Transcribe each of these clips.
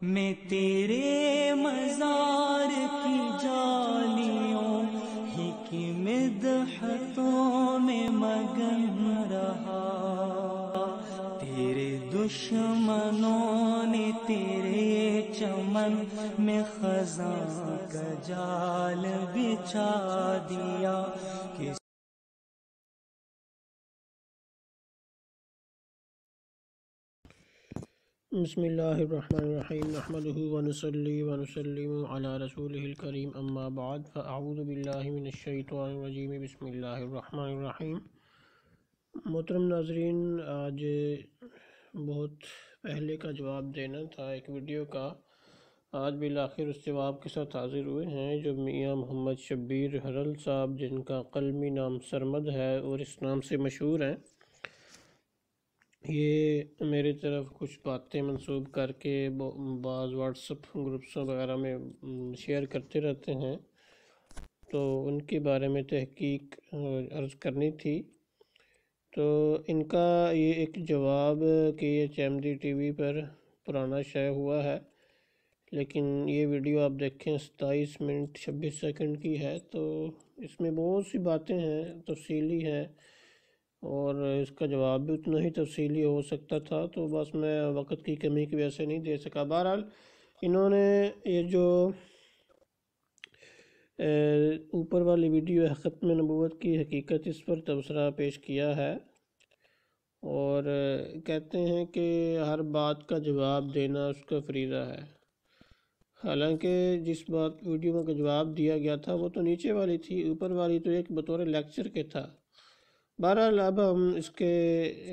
میں تیرے مزار کی جالیوں ہی کی مدحتوں میں مگن رہا، تیرے دشمنوں نے تیرے چمن میں خزاں کا جال بچھا دیا کہ بسم اللہ الرحمن الرحیم نحمده ونصلی ونسلم علی رسولہ الکریم اما بعد فاعوذ باللہ من الشیطان الرجیم بسم اللہ الرحمن الرحیم۔ محترم ناظرین، آج بہت پہلے کا جواب دینا تھا ایک ویڈیو کا، آج بالآخر اس جواب کے ساتھ حاضر ہوئے ہیں جو میاں محمد شبیر حرل صاحب، جن کا قلمی نام سرمد ہے اور اس نام سے مشہور ہیں، یہ میری طرف کچھ باتیں منسوب کر کے بعض واٹس اپ گروپس وغیرہ میں شیئر کرتے رہتے ہیں، تو ان کے بارے میں تحقیق عرض کرنی تھی۔ تو ان کا یہ ایک جواب کہ یہ چیمدی ٹی وی پر پرانا شائع ہوا ہے، لیکن یہ ویڈیو آپ دیکھیں 27 منٹ 26 سیکنڈ کی ہے، تو اس میں بہت سی باتیں ہیں، تفصیلی ہیں، اور اس کا جواب بھی اتنا ہی تفصیلی ہو سکتا تھا، تو بس میں وقت کی کمی کی وجہ سے نہیں دے سکا۔ بہرحال انہوں نے یہ جو اوپر والی ویڈیو ہے ختم نبوت کی حقیقت، اس پر تبصرہ پیش کیا ہے اور کہتے ہیں کہ ہر بات کا جواب دینا اس کا فریضہ ہے، حالانکہ جس بات ویڈیو کا جواب دیا گیا تھا وہ تو نیچے والی تھی، اوپر والی تو ایک بطور لیکچر کے تھا۔ بہرحال اب ہم اس کے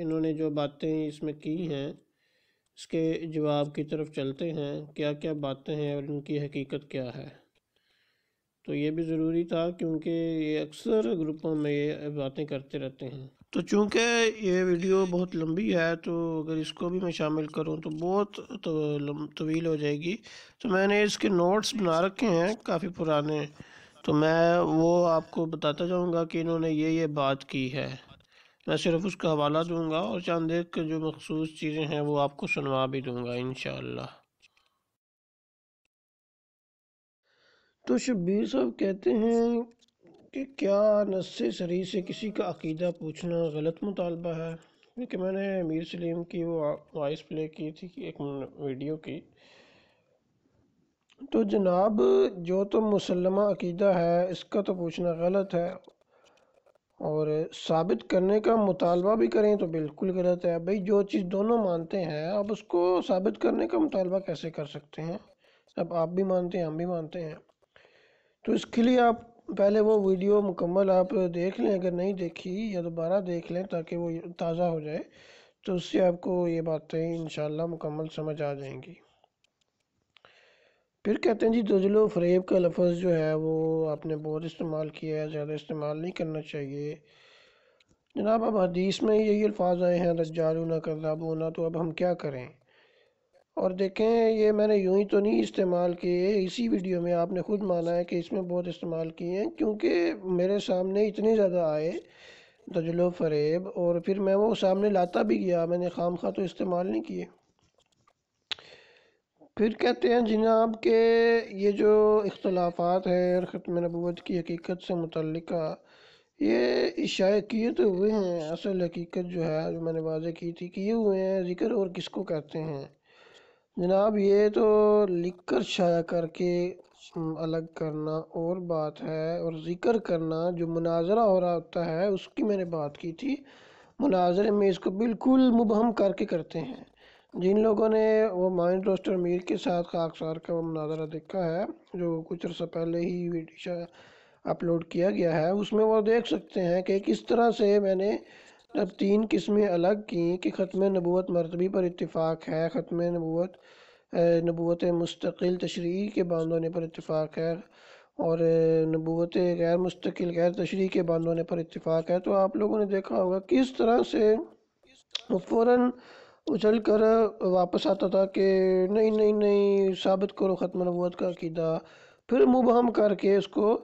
انہوں نے جو باتیں اس میں کی ہیں اس کے جواب کی طرف چلتے ہیں، کیا کیا باتیں ہیں اور ان کی حقیقت کیا ہے۔ تو یہ بھی ضروری تھا کیونکہ یہ اکثر گروپوں میں یہ باتیں کرتے رہتے ہیں، تو چونکہ یہ ویڈیو بہت لمبی ہے تو اگر اس کو بھی میں شامل کروں تو بہت طویل ہو جائے گی، تو میں نے اس کے نوٹس بنا رکھے ہیں کافی پرانے، تو میں وہ آپ کو بتاتا جاؤں گا کہ انہوں نے یہ بات کی ہے، میں صرف اس کا حوالہ دوں گا اور چند ایک جو مخصوص چیزیں ہیں وہ آپ کو سنوا بھی دوں گا انشاءاللہ۔ تو شبیر صاحب کہتے ہیں کہ کیا نص صریح سے کسی کا عقیدہ پوچھنا غلط مطالبہ ہے؟ کیونکہ میں نے امیر سلیم کی وہ وائس پلے کی تھی ایک ویڈیو کی، تو جناب جو تو مسلمہ عقیدہ ہے اس کا تو پوچھنا غلط ہے، اور ثابت کرنے کا مطالبہ بھی کریں تو بالکل غلط ہے۔ بھئی جو چیز دونوں مانتے ہیں اب اس کو ثابت کرنے کا مطالبہ کیسے کر سکتے ہیں؟ اب آپ بھی مانتے ہیں ہم بھی مانتے ہیں، تو اس کے لیے آپ پہلے وہ ویڈیو مکمل آپ دیکھ لیں، اگر نہیں دیکھی یا دوبارہ دیکھ لیں تاکہ وہ تازہ ہو جائے، تو اس سے آپ کو یہ باتیں انشاءاللہ مکمل سمجھ آ جائیں گی۔ پھر کہتے ہیں جی دجل و فریب کا لفظ جو ہے وہ آپ نے بہت استعمال کیا ہے، زیادہ استعمال نہیں کرنا چاہیے جناب۔ اب حدیث میں یہی الفاظ آئے ہیں دجالون کذابون، تو اب ہم کیا کریں؟ اور دیکھیں یہ میں نے یوں ہی تو نہیں استعمال کیے، اسی ویڈیو میں آپ نے خود مانا ہے کہ اس میں بہت استعمال کیے ہیں، کیونکہ میرے سامنے اتنے زیادہ آئے دجل و فریب، اور پھر میں وہ سامنے لاتا بھی گیا، میں نے خام خواہ تو استعمال نہیں کیے۔ پھر کہتے ہیں جناب کہ یہ جو اختلافات ہیں اور ختم نبوت کی حقیقت سے متعلقہ یہ اشاعے کیے تو ہوئے ہیں، اصل حقیقت جو ہے جو میں نے واضح کی تھی کیے ہوئے ہیں، ذکر اور کس کو کہتے ہیں جناب؟ یہ تو لکھ کر شائع کر کے الگ کرنا اور بات ہے، اور ذکر کرنا جو مناظرہ ہو رہا ہوتا ہے اس کی میں نے بات کی تھی، مناظرے میں اس کو بالکل مبہم کر کے کرتے ہیں۔ جن لوگوں نے وہ مائنڈ روسٹر میر کے ساتھ خاکسار کا وہ مناظرہ دیکھا ہے جو کچھ عرصہ پہلے ہی ویڈیو اپلوڈ کیا گیا ہے، اس میں وہ دیکھ سکتے ہیں کہ کس طرح سے میں نے اب 3 قسمیں الگ کی کہ ختم نبوت مرتبی پر اتفاق ہے، ختم نبوت نبوت مستقل تشریعی کے باندھ ہونے پر اتفاق ہے، اور نبوت غیر مستقل غیر تشریعی کے باندھ ہونے پر اتفاق ہے۔ تو آپ لوگوں نے دیکھا ہوگا کس طرح سے وہ فوراً اچھل کر واپس آتا تھا کہ نہیں نہیں نہیں ثابت کرو ختم نبوت کا عقیدہ، پھر مبہم کر کے اس کو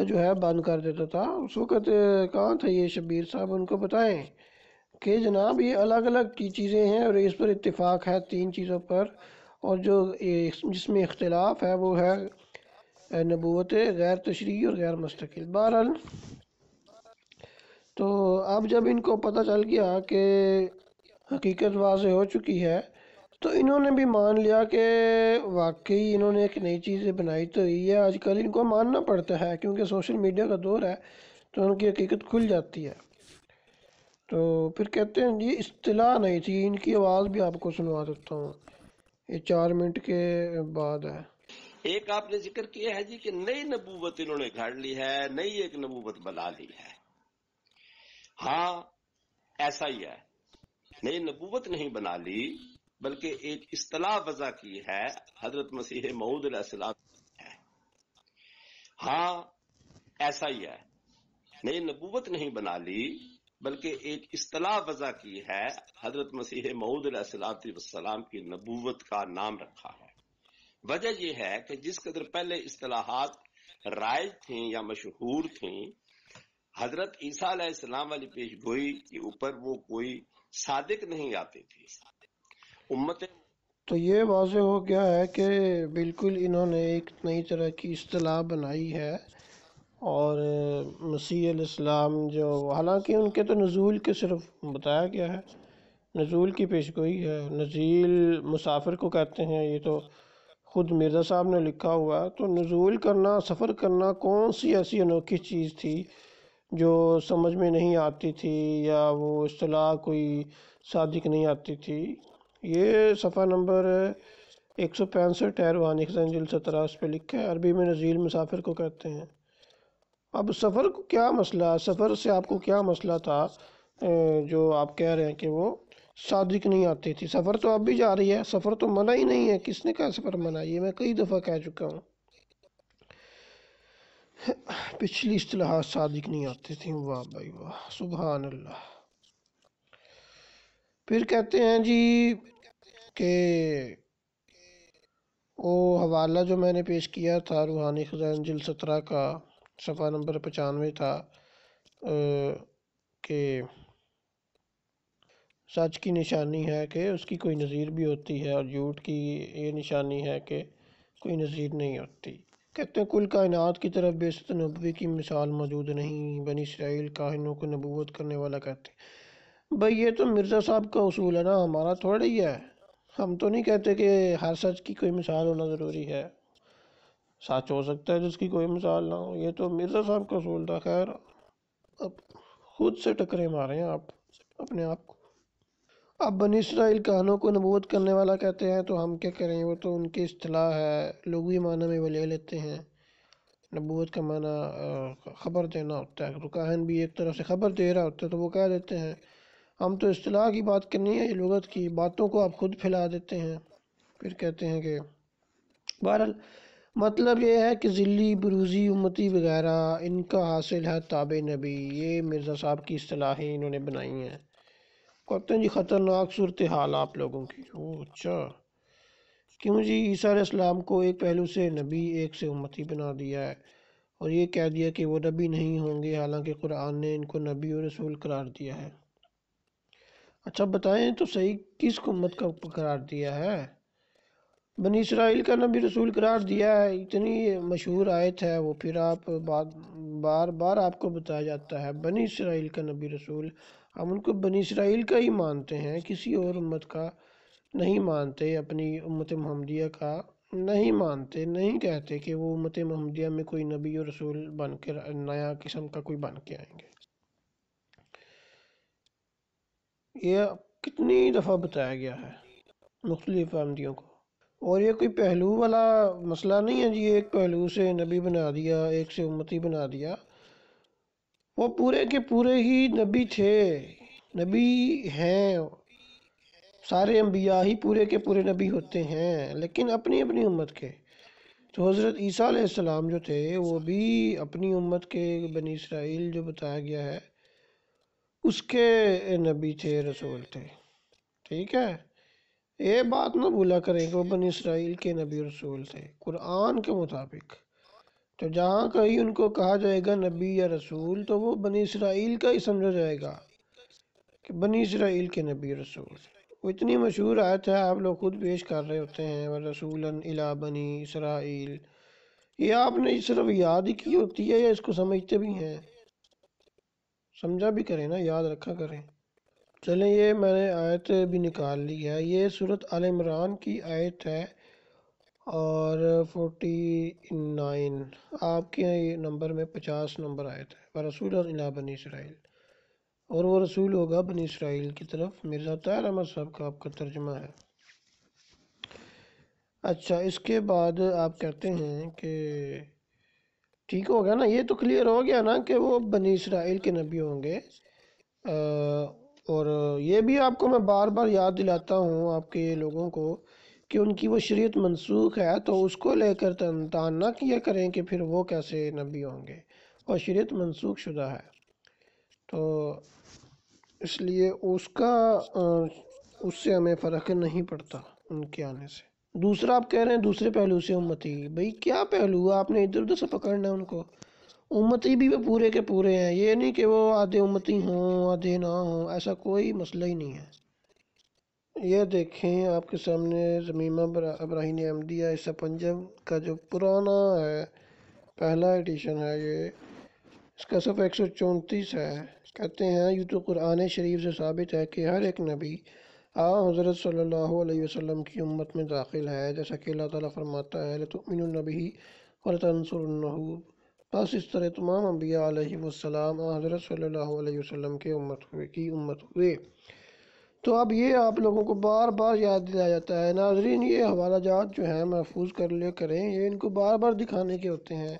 جو ہے بند کر دیتا تھا۔ اس وقت کہاں تھا یہ شبیر صاحب؟ ان کو بتائیں کہ جناب یہ الگ الگ کی چیزیں ہیں اور اس پر اتفاق ہے 3 چیزوں پر، اور جو جس میں اختلاف ہے وہ ہے نبوت غیر تشریعی اور غیر مستقل۔ بہرحال تو اب جب ان کو پتہ چل گیا کہ حقیقت واضح ہو چکی ہے تو انہوں نے بھی مان لیا کہ واقعی انہوں نے ایک نئی چیزیں بنائی تو یہ آج کل ان کو ماننا پڑتا ہے کیونکہ سوشل میڈیا کا دور ہے تو ان کی حقیقت کھل جاتی ہے۔ تو پھر کہتے ہیں یہ اصطلاح نہیں تھی، ان کی آواز بھی آپ کو سنوا دیتا ہوں، یہ 4 منٹ کے بعد ہے۔ ایک آپ نے ذکر کیا ہے جی کہ نئی نبوت انہوں نے گھڑ لی ہے، نئی ایک نبوت بنا لی ہے۔ ہاں ایسا ہی ہے، نئی نبوت نہیں بنا لی بلکہ ایک اصطلاح وضع کی ہے، حضرت مسیح موعود علیہ السلام ہے۔ ہاں ایسا ہی ہے، نئی نبوت نہیں بنا لی بلکہ ایک اصطلاح وضع کی ہے، حضرت مسیح موعود علیہ السلام کی نبوت کا نام رکھا ہے۔ وجہ یہ ہے کہ جس قدر پہلے اصطلاحات رائج تھیں یا مشہور تھیں، حضرت عیسیٰ علیہ السلام والی پیش گوئی کے اوپر وہ کوئی صادق نہیں آتی تھی۔ امت تو یہ واضح ہو گیا ہے کہ بالکل انہوں نے ایک نئی طرح کی اصطلاح بنائی ہے، اور مسیح علیہ السلام جو حالانکہ ان کے تو نزول کے صرف بتایا گیا ہے، نزول کی پیشگوئی ہے، نزول مسافر کو کہتے ہیں، یہ تو خود مرزا صاحب نے لکھا ہوا ہے۔ تو نزول کرنا، سفر کرنا کون سی ایسی انوکھی چیز تھی جو سمجھ میں نہیں آتی تھی یا وہ اصطلاح کوئی صادق نہیں آتی تھی؟ یہ صفحہ نمبر 165 ہے، روحانی خزائن جلد 17، اس پہ لکھا ہے، عربی میں نزول مسافر کو کہتے ہیں۔ اب سفر کو کیا مسئلہ، سفر سے آپ کو کیا مسئلہ تھا جو آپ کہہ رہے ہیں کہ وہ صادق نہیں آتی تھی؟ سفر تو اب بھی جا رہی ہے، سفر تو منع ہی نہیں ہے، کس نے کہا سفر منع؟ یہ میں کئی دفعہ کہہ چکا ہوں، پچھلی اصطلاحات صادق نہیں آتی تھیں۔ واہ بھائی واہ، سبحان اللہ۔ پھر کہتے ہیں جی کہ وہ حوالہ جو میں نے پیش کیا تھا روحانی خزائن جلد 17 کا صفحہ نمبر 95 تھا، کہ سچ کی نشانی ہے کہ اس کی کوئی نظیر بھی ہوتی ہے، اور جھوٹ کی یہ نشانی ہے کہ کوئی نظیر نہیں ہوتی۔ کہتے ہیں کل کائنات کی طرف بعثت نبوی کی مثال موجود نہیں، بنی اسرائیل کاہنوں کو نبوت کرنے والا کہتے ہیں۔ بھئی یہ تو مرزا صاحب کا اصول ہے نا، ہمارا تھوڑا ہی ہے۔ ہم تو نہیں کہتے کہ ہر سچ کی کوئی مثال ہونا ضروری ہے، سچ ہو سکتا ہے جس کی کوئی مثال نہ ہو، یہ تو مرزا صاحب کا اصول تھا۔ خیر اب خود سے ٹکرے مارے ہیں آپ اپنے آپ کو۔ اب بنی اسرائیل کہانوں کو نبوت کرنے والا کہتے ہیں تو ہم کیا کریں، وہ تو ان کی اصطلاح ہے، لغوی معنی میں وہ لے لیتے ہیں۔ نبوت کا معنی خبر دینا ہوتا ہے، تو کاہن بھی ایک طرف سے خبر دے رہا ہوتا ہے تو وہ کہہ دیتے ہیں۔ ہم تو اصطلاح کی بات کرنی ہے، یہ لغت کی باتوں کو آپ خود پھیلا دیتے ہیں، پھر کہتے ہیں کہ بہرحال مطلب یہ ہے کہ ذلی، بروزی، امتی وغیرہ ان کا حاصل ہے تابع نبی۔ یہ مرزا صاحب کی اصطلاحیں انہوں نے بنائی ہیں۔ کہتے ہیں جی خطرناک صورتحال آپ لوگوں کی۔ اچھا کیوں جی؟ عیسیٰ علیہ السلام کو ایک پہلو سے نبی، ایک سے امتی بنا دیا ہے، اور یہ کہہ دیا کہ وہ نبی نہیں ہوں گے، حالانکہ قرآن نے ان کو نبی اور رسول قرار دیا ہے۔ اچھا بتائیں تو صحیح، کس کو امت کا قرار دیا ہے؟ بنی اسرائیل کا نبی رسول قرار دیا ہے، اتنی مشہور آیت ہے وہ، پھر آپ بار بار آپ کو بتایا جاتا ہے بنی اسرائیل کا نبی رسول۔ ہم ان کو بنی اسرائیل کا ہی مانتے ہیں، کسی اور امت کا نہیں مانتے، اپنی امت محمدیہ کا نہیں مانتے، نہیں کہتے کہ وہ امت محمدیہ میں کوئی نبی اور رسول بن کے نیا قسم کا کوئی بن کے آئیں گے۔ یہ کتنی دفعہ بتایا گیا ہے مختلف احمدیوں کو، اور یہ کوئی پہلو والا مسئلہ نہیں ہے جی، ایک پہلو سے نبی بنا دیا، ایک سے امتی بنا دیا۔ وہ پورے کے پورے ہی نبی تھے، نبی ہیں، سارے انبیاء ہی پورے کے پورے نبی ہوتے ہیں، لیکن اپنی اپنی امت کے۔ تو حضرت عیسیٰ علیہ السلام جو تھے وہ بھی اپنی امت کے، بنی اسرائیل جو بتایا گیا ہے اس کے نبی تھے، رسول تھے، ٹھیک ہے؟ یہ بات نہ بھولا کریں کہ وہ بنی اسرائیل کے نبی رسول تھے قرآن کے مطابق۔ تو جہاں کہیں ان کو کہا جائے گا نبی یا رسول تو وہ بنی اسرائیل کا ہی سمجھا جائے گا کہ بنی اسرائیل کے نبی رسول۔ وہ اتنی مشہور آیت ہے، آپ لوگ خود پیش کر رہے ہوتے ہیں وَرَسُولًا إِلَىٰ بَنِي إِسْرَائِيل، یہ آپ نے صرف یاد ہی کی ہوتی ہے یا اس کو سمجھتے بھی ہیں؟ سمجھا بھی کریں نا، یاد رکھا کریں۔ چلیں یہ میں نے آیت بھی نکال لی ہے، یہ سورۃ آل عمران کی آیت ہے اور 49، آپ کے نمبر میں 50 نمبر آیت ہے، وَرَسُولًا إِلَىٰ بَنِي إِسْرَائِيل، اور وہ رسول ہوگا بنی اسرائیل کی طرف۔ مرزا طاہر احمد صاحب کا آپ کا ترجمہ ہے۔ اچھا، اس کے بعد آپ کہتے ہیں کہ ٹھیک ہو گیا نا، یہ تو کلیئر ہو گیا نا کہ وہ بنی اسرائیل کے نبی ہوں گے۔ اور یہ بھی آپ کو میں بار بار یاد دلاتا ہوں آپ کے لوگوں کو کہ ان کی وہ شریعت منسوخ ہے، تو اس کو لے کر تان نہ کیا کریں کہ پھر وہ کیسے نبی ہوں گے، اور شریعت منسوخ شدہ ہے، تو اس لیے اس سے ہمیں فرق نہیں پڑتا ان کے آنے سے۔ دوسرا آپ کہہ رہے ہیں دوسرے پہلو سے امتی، بھئی کیا پہلو آپ نے ادھر ادھر سے پکڑنا ہے ان کو؟ امتی بھی وہ پورے کے پورے ہیں، یہ نہیں کہ وہ آدھے امتی ہوں آدھے نہ ہوں، ایسا کوئی مسئلہ ہی نہیں ہے۔ یہ دیکھیں آپ کے سامنے زمیمہ ابراہیم احمدیہ حصہ پنجم کا جو پرانا ہے، پہلا ایڈیشن ہے یہ، اس کا صفحہ 134 ہے۔ کہتے ہیں یوں تو قرآن شریف سے ثابت ہے کہ ہر ایک نبی حضرت صلی اللہ علیہ وسلم کی امت میں داخل ہے، جیسا کہ اللہ تعالیٰ فرماتا ہے لَتُؤْمِنُنَّ بِهِ وَلَتَنْصُرُنَّهُ، بس اس طرح تمام انبیاء علیہ السلام حضرت صلی اللہ علیہ وسلم کی امت ہوئے۔ تو اب یہ آپ لوگوں کو بار بار یاد دلایا جاتا ہے۔ ناظرین یہ حوالہ جات جو ہیں محفوظ کر لیا کریں، یہ ان کو بار بار دکھانے کے ہوتے ہیں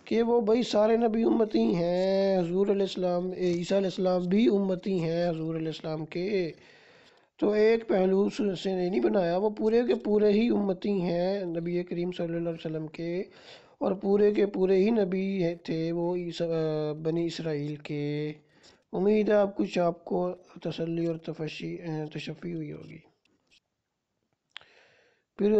کہ وہ بھائی سارے نبی امتی ہیں، حضور علیہ السلام عیسیٰ علیہ السلام بھی امتی ہیں حضور علیہ السلام کے، تو ایک پہلو سے نہیں بنایا، وہ پورے کے پورے ہی امتی ہیں نبی کریم صلی اللہ علیہ وسلم کے، اور پورے کے پورے ہی نبی تھے وہ بنی اسرائیل کے۔ امید ہے آپ کو تسلی اور تشفی ہوئی ہوگی۔ پھر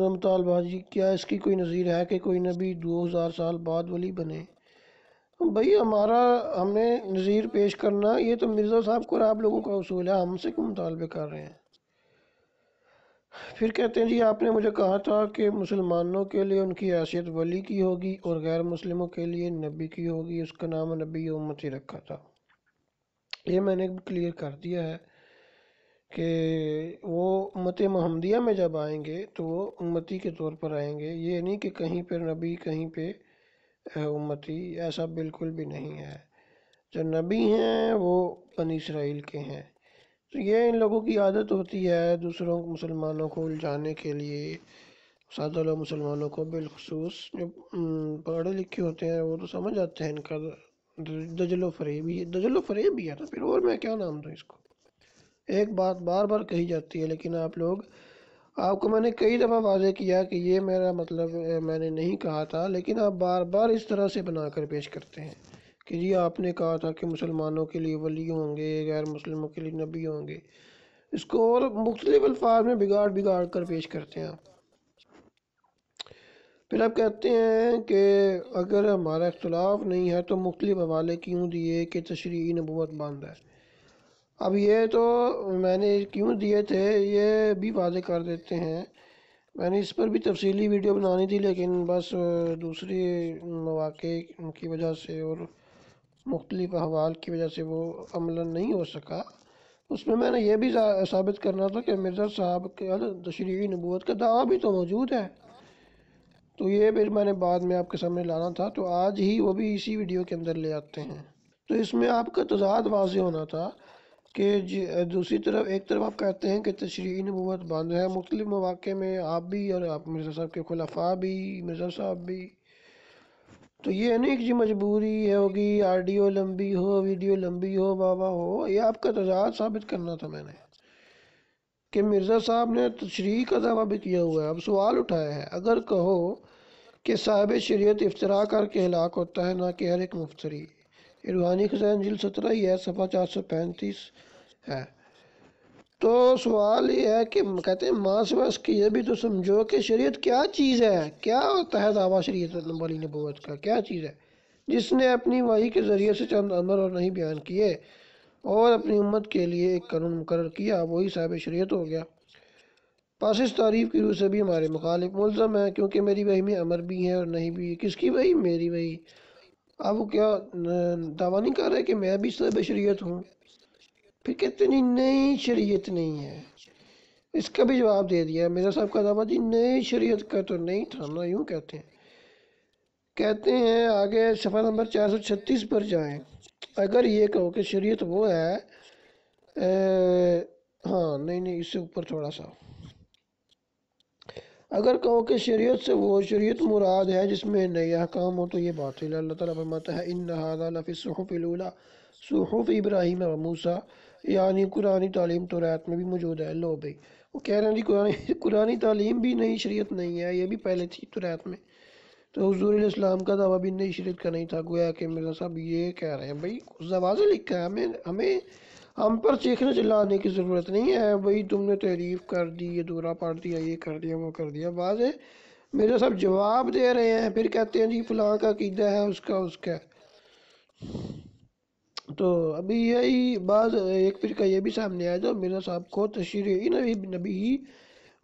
مطالبہ جی، کیا اس کی کوئی نظیر ہے کہ کوئی نبی 2000 سال بعد ولی بنے؟ بھئی ہم نے نظیر پیش کرنا، یہ تو مرزا صاحب کو اور آپ لوگوں کا اصول ہے، ہم سے کیوں مطالبے کر رہے ہیں؟ پھر کہتے ہیں جی آپ نے مجھے کہا تھا کہ مسلمانوں کے لیے ان کی حیثیت ولی کی ہوگی اور غیر مسلموں کے لیے نبی کی ہوگی، اس کا نام نبی امتی رکھا تھا۔ یہ میں نے کلیئر کر دیا ہے کہ وہ امت محمدیہ میں جب آئیں گے تو وہ امتی کے طور پر آئیں گے، یہ نہیں کہ کہیں پہ نبی کہیں پہ امتی، ایسا بالکل بھی نہیں ہے۔ جو نبی ہیں وہ بنی اسرائیل کے ہیں۔ تو یہ ان لوگوں کی عادت ہوتی ہے دوسروں مسلمانوں کو الجھانے کے لیے، سادہ لوگ مسلمانوں کو بالخصوص، جو پڑھے لکھے ہوتے ہیں وہ تو سمجھ آتے ہیں ان کا دجل و فریب ہی ہے نا، پھر اور میں کیا نام دوں اس کو؟ ایک بات بار بار کہی جاتی ہے، لیکن آپ کو میں نے کئی دفعہ واضح کیا کہ یہ میرا مطلب میں نے نہیں کہا تھا، لیکن آپ بار بار اس طرح سے بنا کر پیش کرتے ہیں کہ جی آپ نے کہا تھا کہ مسلمانوں کے لیے ولی ہوں گے، غیر مسلموں کے لیے نبی ہوں گے، اس کو اور مختلف الفاظ میں بگاڑ کر پیش کرتے ہیں آپ۔ پھر آپ کہتے ہیں کہ اگر ہمارا اختلاف نہیں ہے تو مختلف حوالے کیوں دیے کہ تشریعی نبوت بند ہے؟ اب یہ تو میں نے کیوں دیے تھے یہ بھی واضح کر دیتے ہیں، میں نے اس پر بھی تفصیلی ویڈیو بنانی تھی، لیکن بس دوسری مواقع کی وجہ سے اور مختلف احوال کی وجہ سے وہ عملاً نہیں ہو سکا۔ اس میں نے یہ بھی ثابت کرنا تھا کہ مرزا صاحب کے تشریعی نبوت کا دعویٰ بھی تو موجود ہے، تو یہ پھر میں نے بعد میں آپ کے سامنے لانا تھا، تو آج ہی وہ بھی اسی ویڈیو کے اندر لے آتے ہیں۔ تو اس میں آپ کا تضاد واضح ہونا تھا کہ دوسری طرف ایک طرف آپ کہتے ہیں کہ تشریعی نبوت بند ہے، مختلف مواقع میں آپ بھی اور آپ مرزا صاحب کے خلفاء بھی، مرزا صاحب بھی، تو یہ نہیں کہ جی مجبوری ہوگی، آڈیو لمبی ہو ویڈیو لمبی ہو واہ ہو، یہ آپ کا تضاد ثابت کرنا تھا میں نے کہ مرزا صاحب نے تشریع کا دعویٰ بھی کیا ہوا ہے۔ اب سوال اٹھایا ہے، اگر کہو کہ صاحب شریعت افتراء کر کے ہلاک ہوتا ہے نہ کہ ہر ایک مفتری، یہ روحانی خزائن جلد 17 ہی ہے، صفحہ 435 ہے، تو سوال یہ ہے کہ کہتے ہیں ماں سوا اس کی یہ بھی تو سمجھو کہ شریعت کیا چیز ہے، کیا ہوتا ہے دعویٰ شریعت والی نبوت کا، کیا چیز ہے جس نے اپنی وحی کے ذریعے سے چند امر اور نہیں بیان کیے اور اپنی امت کے لیے ایک قانون مقرر کیا، وہی صاحب شریعت ہو گیا۔ پس اس تعریف کی روح سے بھی ہمارے مخالف ملزم ہے، کیونکہ میری وحی میں امر بھی ہے اور نہیں بھی ہے۔ کس کی وحی؟ میری وحی۔ اب وہ کیا دعویٰ نہیں کر رہے کہ میں بھی صاحب شریعت ہوں؟ پھر کہتے نہیں نئی شریعت نہیں ہے۔ اس کا بھی جواب دے دیا مرزا صاحب کا دعویٰ، جی نئی شریعت کا تو نہیں تھا نا، یوں کہتے ہیں آگے صفحہ نمبر 436 پر جائیں۔ اگر یہ کہو کہ شریعت وہ ہے ہاں نہیں اس سے اوپر تھوڑا سا، اگر کہو کہ شریعت سے وہ شریعت مراد ہے جس میں نئے احکام ہو تو یہ باطل ہے۔ اللہ تعالیٰ فرماتا ہے ان ھذا لفی الصحف الاولی صحف ابراہیم و موسیٰ، یعنی قرآنی تعلیم توریت میں بھی موجود ہے۔ لو بھائی وہ کہہ رہے ہیں جی قرآنی تعلیم بھی نئی شریعت نہیں ہے، یہ بھی پہلے تھی توریت میں، تو حضور علیہ السلام کا دعویٰ بھی نئی شریعت کا نہیں تھا۔ گویا کہ مرزا صاحب یہ کہہ رہے ہیں بھائی واضح لکھا ہے، ہم پر چیخنے چلانے کی ضرورت نہیں ہے بھائی تم نے تعریف کر دی، یہ دورہ پڑھ دیا، یہ کر دیا، وہ کر دیا، واضح مرزا صاحب جواب دے رہے ہیں۔ پھر کہتے ہیں جی فلاں کا عقیدہ ہے، اس کا تو ابھی یہی بعض ایک فرقہ یہ بھی سامنے آیا جو مرزا صاحب کو تشریعی نبی ہی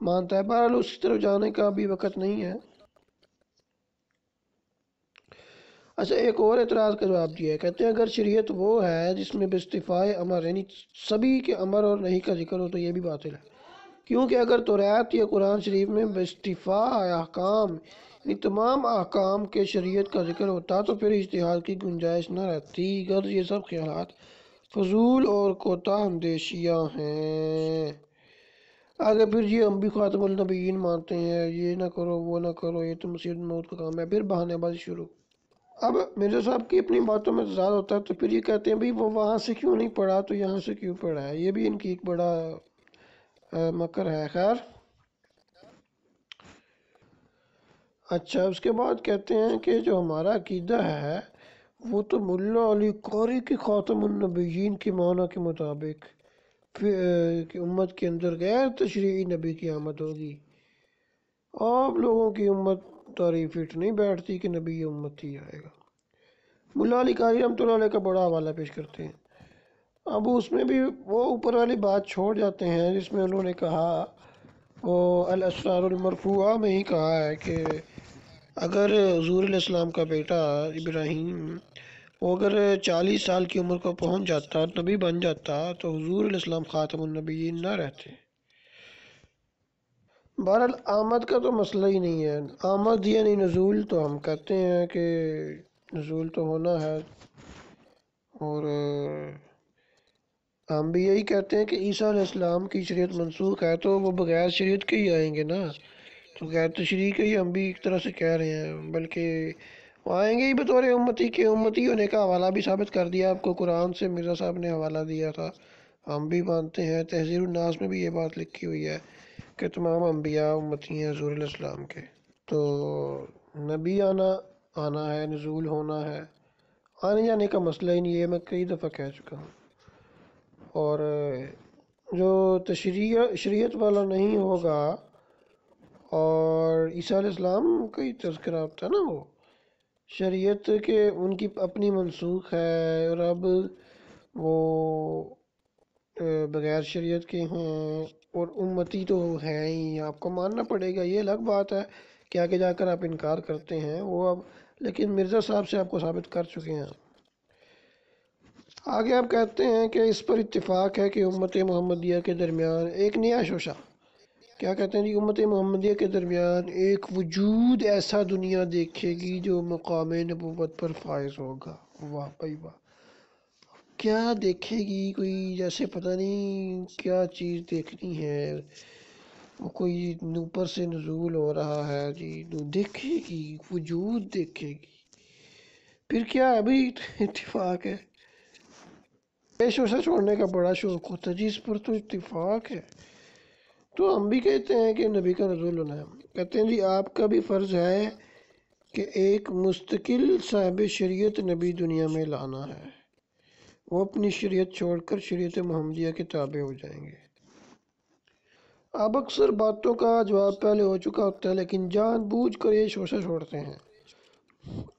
مانتا ہے۔ بہرحال اس کی طرف جانے کا بھی وقت نہیں ہے۔ اچھا ایک اور اعتراض کا جواب دیا ہے، کہتے ہیں اگر شریعت وہ ہے جس میں باستفائے امر یعنی سبھی کے امر اور نہیں کا ذکر ہو تو یہ بھی باطل ہے، کیونکہ اگر توریت یا قرآن شریف میں باستفاء احکام یعنی تمام احکام کے شریعت کا ذکر ہوتا تو پھر اجتہاد کی گنجائش نہ رہتی۔ غرض یہ سب خیالات فضول اور کوتاہ اندیشیاں ہیں۔ آگے پھر یہ ہم بھی خاتم النبیین مانتے ہیں، یہ نہ کرو وہ نہ کرو، یہ تو مسیح موت کا کام ہے، پھر بہانے بازی شروع۔ اب مرزا صاحب کی اپنی باتوں میں تضاد ہوتا ہے تو پھر یہ کہتے ہیں بھئی وہ وہاں سے کیوں نہیں پڑھا تو یہاں سے کیوں پڑھا ہے، یہ بھی ان کی ایک بڑا مکر ہے۔ خیر اچھا اس کے بعد کہتے ہیں کہ جو ہمارا عقیدہ ہے وہ تو ملا علی قاری کی خاتم النبیین کے معنی کے مطابق کہ امت کے اندر غیر تشریعی نبی کی آمد ہوگی۔ آپ لوگوں کی امت تعریف فٹ نہیں بیٹھتی کہ نبی امت ہی آئے گا۔ ملا علی قاری رحمۃ اللہ علیہ کا بڑا حوالہ پیش کرتے ہیں۔ اب اس میں بھی وہ اوپر والی بات چھوڑ جاتے ہیں جس میں انہوں نے کہا وہ الاسرار المرفوعہ میں ہی کہا ہے کہ اگر حضور علیہ السلام کا بیٹا ابراہیم وہ اگر 40 سال کی عمر کو پہنچ جاتا نبی بن جاتا تو حضور علیہ السلام خاتم النبیین نہ رہتے۔ بہرحال آمد کا تو مسئلہ ہی نہیں ہے، آمد یعنی نزول تو ہم کہتے ہیں کہ نزول تو ہونا ہے، اور ہم بھی یہی کہتے ہیں کہ عیسیٰ علیہ السلام کی شریعت منسوخ ہے تو وہ بغیر شریعت کے ہی آئیں گے نا، تو غیر تشریعی کے ہی ہم بھی ایک طرح سے کہہ رہے ہیں، بلکہ وہ آئیں گے ہی بطور امتی کے، امتی ہونے کا حوالہ بھی ثابت کر دیا آپ کو، قرآن سے مرزا صاحب نے حوالہ دیا تھا، ہم بھی مانتے ہیں، تحذیر الناس میں بھی یہ بات لکھی ہوئی ہے کہ تمام انبیاء امتی ہیں حضور علیہ السلام کے۔ تو نبی آنا ہے، نزول ہونا ہے، آنے جانے کا مسئلہ ہی نہیں ہے، میں کئی دفعہ کہہ چکا ہوں۔ اور جو شریعت والا نہیں ہوگا، اور عیسیٰ علیہ السلام کا ہی تذکرہ ہوتا ہے نا، وہ شریعت کے ان کی اپنی منسوخ ہے، اور اب وہ بغیر شریعت کے ہیں اور امتی تو ہیں ہی، آپ کو ماننا پڑے گا، یہ الگ بات ہے کہ آگے جا کر آپ انکار کرتے ہیں وہ اب، لیکن مرزا صاحب سے آپ کو ثابت کر چکے ہیں۔ آگے آپ کہتے ہیں کہ اس پر اتفاق ہے کہ امت محمدیہ کے درمیان ایک نیا شوشہ، کیا کہتے ہیں جی، امت محمدیہ کے درمیان ایک وجود ایسا دنیا دیکھے گی جو مقام نبوت پر فائز ہوگا۔ واہ بھائی واہ، کیا دیکھے گی؟ کوئی جیسے پتہ نہیں کیا چیز دیکھنی ہے، وہ کوئی اوپر سے نزول ہو رہا ہے جی، دیکھے گی، وجود دیکھے گی، پھر کیا ابھی اتفاق ہے؟ یہ شوشہ چھوڑنے کا بڑا شوق ہوتا ہے جی، اس پر تو اتفاق ہے، تو ہم بھی کہتے ہیں کہ نبی کا نزول ہونا ہے۔ کہتے ہیں جی آپ کا بھی فرض ہے کہ ایک مستقل صاحب شریعت نبی دنیا میں لانا ہے، وہ اپنی شریعت چھوڑ کر شریعت محمدیہ کے تابع ہو جائیں گے۔ اب اکثر باتوں کا جواب پہلے ہو چکا ہوتا ہے لیکن جان بوجھ کر یہ شوشہ چھوڑتے ہیں۔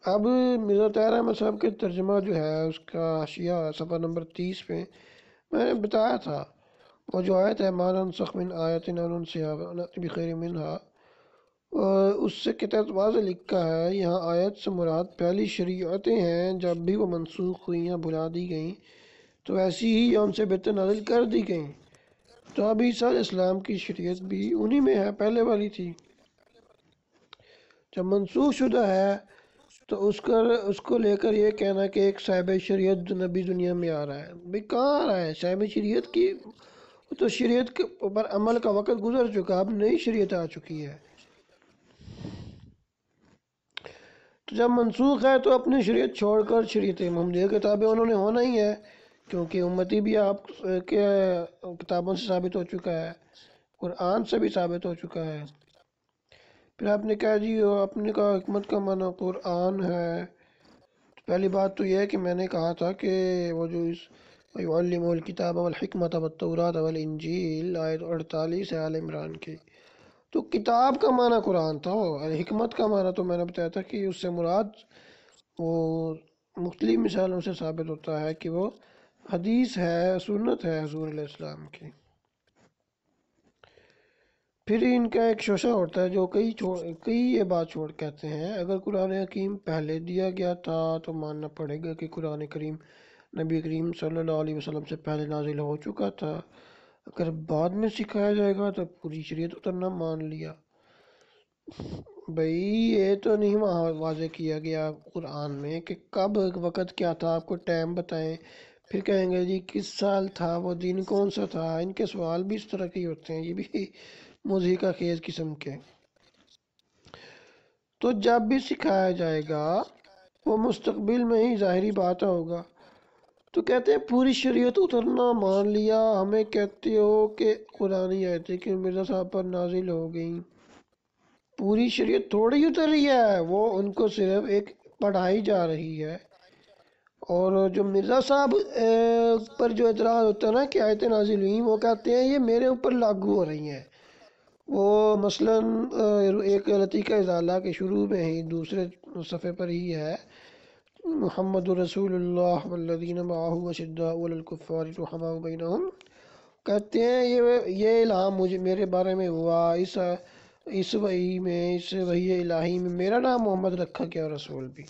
اب مرزا طاہر احمد صاحب کے ترجمہ جو ہے اس کا حاشیہ صفحہ نمبر 30 پہ میں نے بتایا تھا وہ جو آیت ہے ما ننسخ من آیت او ننسها نأتی بخیر منها، اور اس سے کے تحت واضح لکھا ہے یہاں آیت سے مراد پہلی شریعتیں ہیں، جب بھی وہ منسوخ ہوئیں یا بھلا دی گئیں تو ایسی ہی یا ان سے بہتر نازل کر دی گئیں۔ تو اب عیسیٰ علیہ السلام کی شریعت بھی انہی میں ہے، پہلے والی تھی۔ جب منسوخ شدہ ہے تو اس کو لے کر یہ کہنا کہ ایک صاحب شریعت نبی دنیا میں آ رہا ہے، بھئی کہاں آ رہا ہے صاحب شریعت کی؟ تو شریعت کے پر عمل کا وقت گزر چکا، اب نئی شریعت آ چکی ہے۔ تو جب منسوخ ہے تو اپنی شریعت چھوڑ کر شریعت محمدیہ کتابیں انہوں نے ہونا ہی ہے، کیونکہ امتی بھی آپ کے کتابوں سے ثابت ہو چکا ہے، قرآن سے بھی ثابت ہو چکا ہے۔ پھر آپ نے کہا جی آپ نے کہا حکمت کا معنی قرآن ہے۔ پہلی بات تو یہ ہے کہ میں نے کہا تھا کہ وہ جو اس وَيُعَلِّمُهُ الْكِتَابَ وَالْحِكْمَةَ وَالتَّوْرَاةَ وَالْإِنْجِيلَ آیت 48 ہے آل عمران کی، تو کتاب کا معنی قرآن تھا، اور حکمت کا معنی تو میں نے بتایا تھا کہ اس سے مراد وہ مختلف مثالوں سے ثابت ہوتا ہے کہ وہ حدیث ہے، سنت ہے حضور علیہ السلام کی۔ پھر ان کا ایک شوشہ ہوتا ہے جو کئی یہ بات چھوڑ کہتے ہیں اگر قرآن حکیم پہلے دیا گیا تھا تو ماننا پڑے گا کہ قرآن کریم نبی کریم صلی اللہ علیہ وسلم سے پہلے نازل ہو چکا تھا، اگر بعد میں سکھایا جائے گا تو پوری شریعت اترنا مان لیا۔ بھئی یہ تو نہیں واضح کیا گیا قرآن میں کہ کب وقت کیا تھا، آپ کو ٹائم بتائیں، پھر کہیں گے جی کس سال تھا، وہ دن کون سا تھا۔ ان کے سوال بھی اس طرح کے ہوتے ہیں، یہ بھی مضحکہ خیز قسم کے۔ تو جب بھی سکھایا جائے گا وہ مستقبل میں ہی ظاہری بات ہوگا۔ تو کہتے ہیں پوری شریعت اترنا مان لیا، ہمیں کہتے ہو کہ قرآن آیتیں کہ مرزا صاحب پر نازل ہو گئیں، پوری شریعت تھوڑی اتر رہی ہے، وہ ان کو صرف ایک پڑھائی جا رہی ہے۔ اور جو مرزا صاحب پر جو اعتراض ہوتا ہے نا کہ آیتیں نازل ہوئیں، وہ کہتے ہیں یہ میرے اوپر لاگو ہو رہی ہیں۔ وہ مثلاً ایک لطیقہ ازالہ کے شروع میں ہی دوسرے صفحے پر ہی ہے، محمد رسول اللہ والذین معہ اشداء علی الکفار رحماء بینہم، کہتے ہیں یہ الہام میرے بارے میں ہوا، اس وحی میں، اس وحی الہی میں میرا نام محمد رکھا گیا، رسول بھی۔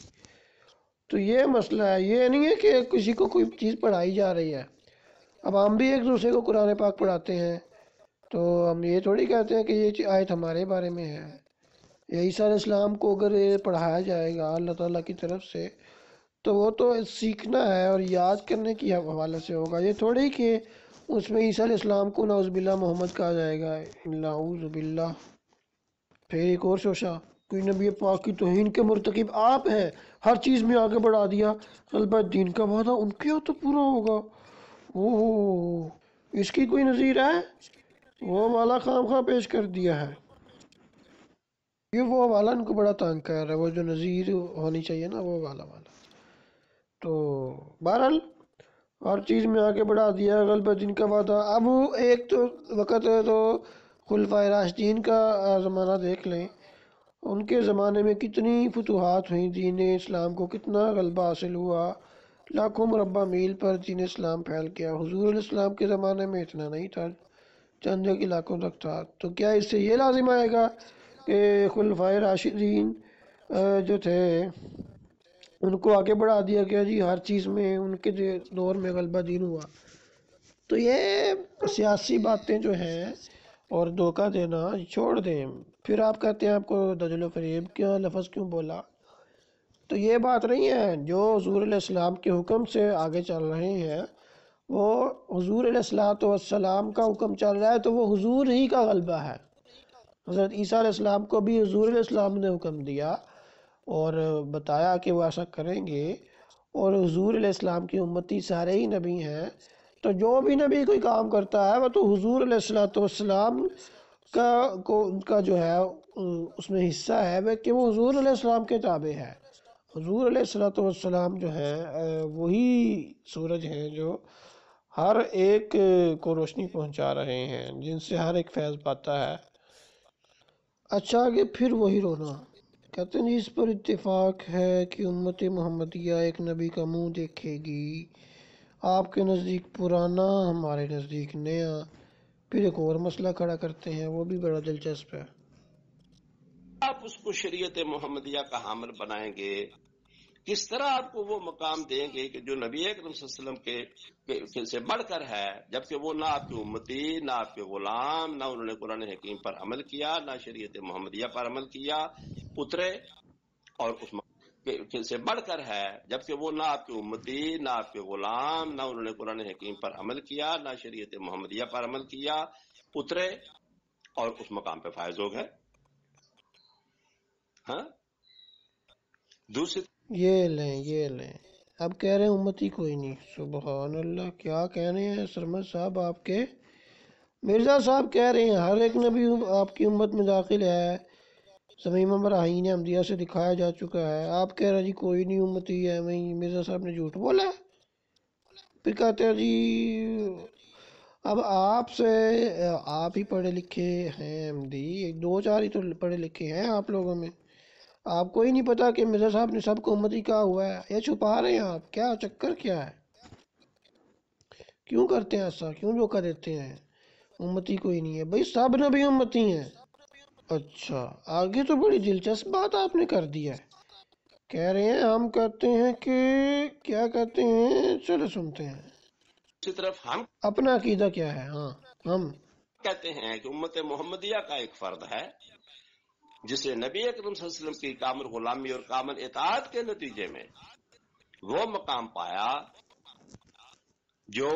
تو یہ مسئلہ ہے، یہ نہیں ہے کہ کسی کو کوئی چیز پڑھائی جا رہی ہے۔ اب ہم بھی ایک دوسرے کو قرآن پاک پڑھاتے ہیں تو ہم یہ تھوڑی کہتے ہیں کہ یہ آیت ہمارے بارے میں ہے۔ یا عیسیٰ علیہ السلام کو اگر یہ پڑھایا جائے گا اللہ تعالیٰ کی طرف سے تو وہ تو سیکھنا ہے اور یاد کرنے کی حوالے سے ہوگا، یہ تھوڑی کہ اس میں عیسیٰ علیہ السلام کو نعوذ باللہ محمد کہا جائے گا، نعوذ باللہ۔ پھر ایک اور شوشہ، کوئی نبی پاک کی توہین کے مرتکب آپ ہیں، ہر چیز میں آگے بڑھا دیا، غلبہ دین کا وعدہ ان کے یہاں تو پورا ہوگا۔ اوہ اس کی کوئی نظیر ہے؟ وہ والا خام خواہ پیش کر دیا ہے، یہ وہ والا ان کو بڑا تنگ کر رہا ہے، وہ جو نظیر ہونی چاہیے نا وہ والا۔ تو بہرحال ہر چیز میں آگے بڑھا دیا، غلبہ دین کا وعدہ۔ اب ایک تو وقت ہے تو خلفائے راشدین کا زمانہ دیکھ لیں، ان کے زمانے میں کتنی فتوحات ہوئیں، دین اسلام کو کتنا غلبہ حاصل ہوا، لاکھوں مربع میل پر دین اسلام پھیل گیا۔ حضور علیہ السلام کے زمانے میں اتنا نہیں تھا، چند ایک علاقوں تک تھا۔ تو کیا اس سے یہ لازم آئے گا کہ خلفائے راشدین جو تھے ان کو آگے بڑھا دیا گیا جی، ہر چیز میں ان کے دور میں غلبہ دین ہوا؟ تو یہ سیاسی باتیں جو ہیں اور دھوکہ دینا چھوڑ دیں۔ پھر آپ کہتے ہیں آپ کو دجل و فریب کیا لفظ کیوں بولا؟ تو یہ بات نہیں ہے، جو حضور علیہ السلام کے حکم سے آگے چل رہے ہیں وہ حضور علیہ السلام کا حکم چل رہا ہے، تو وہ حضور ہی کا غلبہ ہے۔ حضرت عیسیٰ علیہ السلام کو بھی حضور علیہ السلام نے حکم دیا اور بتایا کہ وہ ایسا کریں گے، اور حضور علیہ السلام کی امتی سارے ہی نبی ہیں، تو جو بھی نبی کوئی کام کرتا ہے وہ تو حضور علیہ السلام کا جو ہے اس میں حصہ ہے کہ وہ حضور علیہ السلام کے تابع ہے۔ حضور علیہ السلام جو ہے وہی سورج ہیں جو ہر ایک کو روشنی پہنچا رہے ہیں، جن سے ہر ایک فیض پاتا ہے۔ اچھا آگے پھر وہی رونا، کہتے ہیں اس پر اتفاق ہے کہ امت محمدیہ ایک نبی کا منہ دیکھے گی آپ کے نزدیک پرانا، ہمارے نزدیک نیا، پھر ایک اور مسئلہ کھڑا کرتے ہیں، وہ بھی بڑا دلچسپ ہے۔ آپ اس کو شریعت محمدیہ کا حامل بنائیں گے، کس طرح آپ کو وہ مقام دیں گے کہ جو نبی اکرم صلی اللہ علیہ وسلم کے سے بڑھ کر ہے، جبکہ وہ نہ آپ کے امتی، نہ آپ کے غلام، نہ انہوں نے قرآن حکیم پر عمل کیا، نہ شریعت محمدیہ پر عمل کیا، اترے اور اس سے بڑھ کر ہے، جبکہ وہ نہ آپ کے امتی، نہ آپ کے غلام، نہ انہوں نے قرآن حکیم پر عمل کیا، نہ شریعت محمدیہ پر عمل کیا، اترے اور اس مقام پہ فائز ہو گئے۔ ہاں، دوسری یہ لیں اب کہہ رہے ہیں امتی کوئی نہیں، سبحان اللہ، کیا کہنے ہیں سرمد صاحب آپ کے؟ مرزا صاحب کہہ رہے ہیں ہر ایک نبی آپ کی امت میں داخل ہے، سمیمہ براہین احمدیہ سے دکھایا جا چکا ہے، آپ کہہ رہے ہیں جی کوئی نہیں امتی ہے، وہیں مرزا صاحب نے جھوٹ بولا ہے۔ پھر کہتے ہیں جی اب آپ سے، آپ ہی پڑھے لکھے ہیں احمدی، دو چار ہی تو پڑھے لکھے ہیں آپ لوگوں میں، آپ کو ہی نہیں پتا کہ مرزا صاحب نے سب کو امتی کہا ہوا ہے؟ یہ چھپا رہے ہیں آپ، کیا چکر کیا ہے؟ کیوں کرتے ہیں ایسا، کیوں دھوکہ دیتے ہیں؟ امتی کوئی نہیں ہے بھائی، سب نبی امتی ہیں۔ اچھا، آگے تو بڑی دلچسپ بات آپ نے کر دی ہے، کہہ رہے ہیں ہم کہتے ہیں کہ، کیا کہتے ہیں، چلو سنتے ہیں طرف ہم اپنا عقیدہ کیا ہے۔ ہاں، ہم کہتے ہیں کہ امت محمدیہ کا ایک فرد ہے جسے نبی اکرم صلی اللہ علیہ وسلم کی کامل غلامی اور کامل اطاعت کے نتیجے میں وہ مقام پایا جو